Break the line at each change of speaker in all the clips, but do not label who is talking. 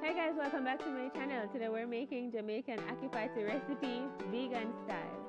Hey guys, welcome back to my channel. Today we're making Jamaican Ackee Patty recipe, vegan style.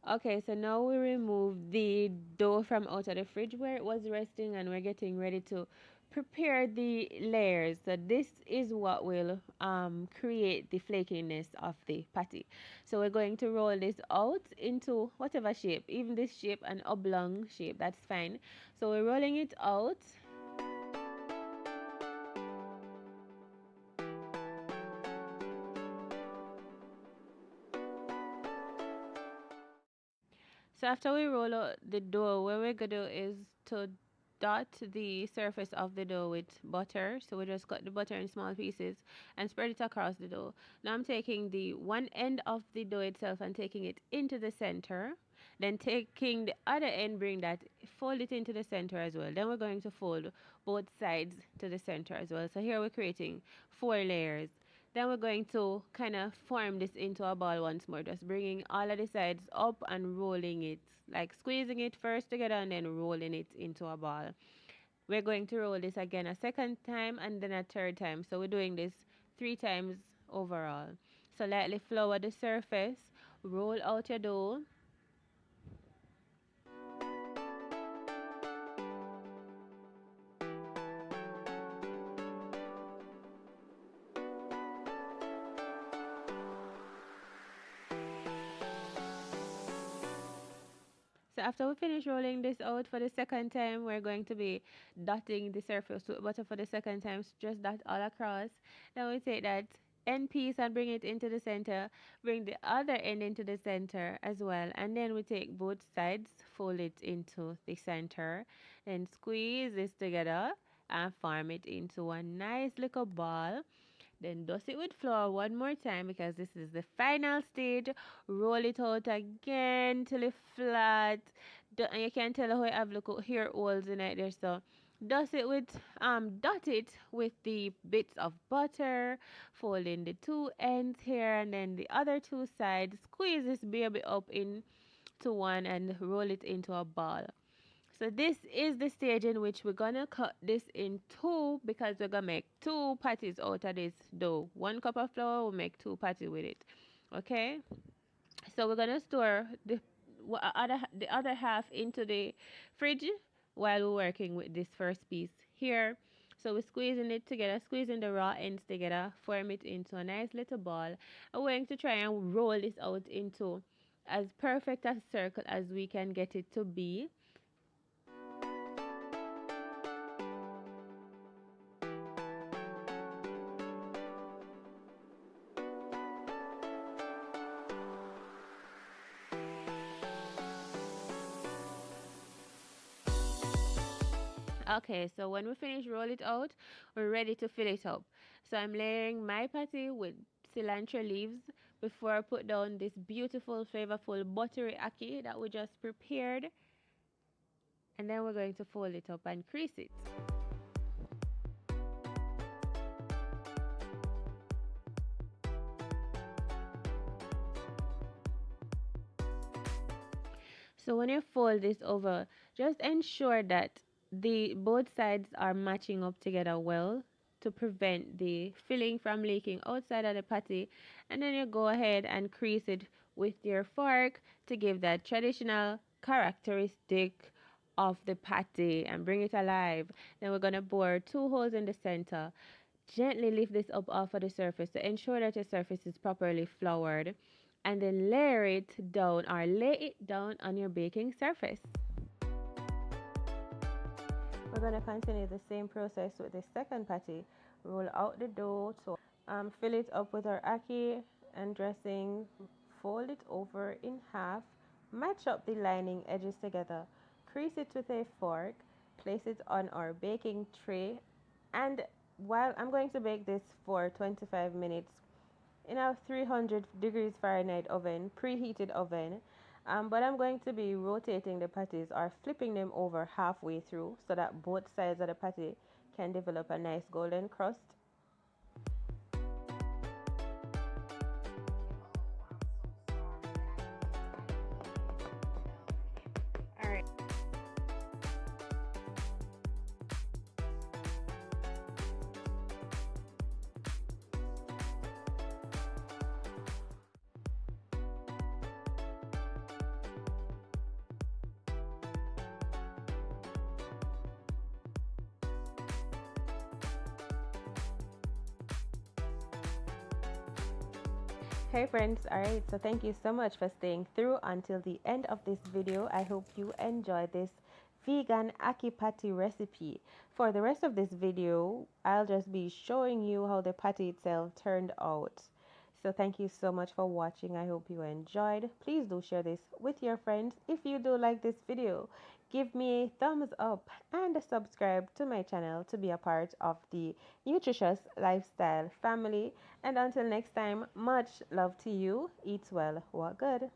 Okay, so now we remove the dough from out of the fridge where it was resting, and we're getting ready to prepare the layers. So this is what will create the flakiness of the patty. So we're going to roll this out into whatever shape, even this shape, an oblong shape, that's fine. So we're rolling it out. So after we roll out the dough, what we're going to do is to dot the surface of the dough with butter. So we just cut the butter in small pieces and spread it across the dough. Now I'm taking the one end of the dough itself and taking it into the center. Then taking the other end, bring that, fold it into the center as well. Then we're going to fold both sides to the center as well. So here we're creating 4 layers. Then we're going to kind of form this into a ball once more, just bringing all of the sides up and rolling it, like squeezing it first together and then rolling it into a ball. We're going to roll this again a second time and then a third time. So we're doing this 3 times overall. So lightly flour the surface, roll out your dough. So after we finish rolling this out for the second time, we're going to be dotting the surface with butter for the second time. So just dot all across. Then we take that end piece and bring it into the center. Bring the other end into the center as well. And then we take both sides, fold it into the center. Then squeeze this together and form it into a nice little ball. Then dust it with flour one more time because this is the final stage. Roll it out again till it's flat. And you can tell how I have look here holes in it there. So dust it with dot it with the bits of butter, fold in the 2 ends here and then the other 2 sides. Squeeze this baby up into one and roll it into a ball. So this is the stage in which we're gonna cut this in two, because we're gonna make two patties out of this dough. 1 cup of flour will make two patties with it. Okay. So we're gonna store the other half into the fridge while we're working with this first piece here. So we're squeezing it together, squeezing the raw ends together, form it into a nice little ball. And we're going to try and roll this out into as perfect a circle as we can get it to be. Okay, so when we finish roll it out, we're ready to fill it up. So I'm layering my patty with cilantro leaves before I put down this beautiful, flavorful, buttery ackee that we just prepared. And then we're going to fold it up and crease it. So when you fold this over, just ensure that the both sides are matching up together well to prevent the filling from leaking outside of the patty. And then you go ahead and crease it with your fork to give that traditional characteristic of the patty and bring it alive. Then we're going to bore 2 holes in the center. Gently lift this up off of the surface to ensure that your surface is properly floured, and then layer it down or lay it down on your baking surface. We're going to continue the same process with the second patty. Roll out the dough to fill it up with our ackee and dressing, fold it over in half, match up the lining edges together, crease it with a fork, place it on our baking tray, and while I'm going to bake this for 25 minutes in a 300 degrees Fahrenheit oven, preheated oven. But I'm going to be rotating the patties or flipping them over halfway through so that both sides of the patty can develop a nice golden crust. Alright. Hey friends, alright, so thank you so much for staying through until the end of this video. I hope you enjoyed this vegan ackee patty recipe. For the rest of this video, I'll just be showing you how the patty itself turned out. So thank you so much for watching. I hope you enjoyed. Please do share this with your friends. If you do like this video, give me a thumbs up and subscribe to my channel to be a part of the nutritious lifestyle family. And until next time, much love to you. Eat well, walk good.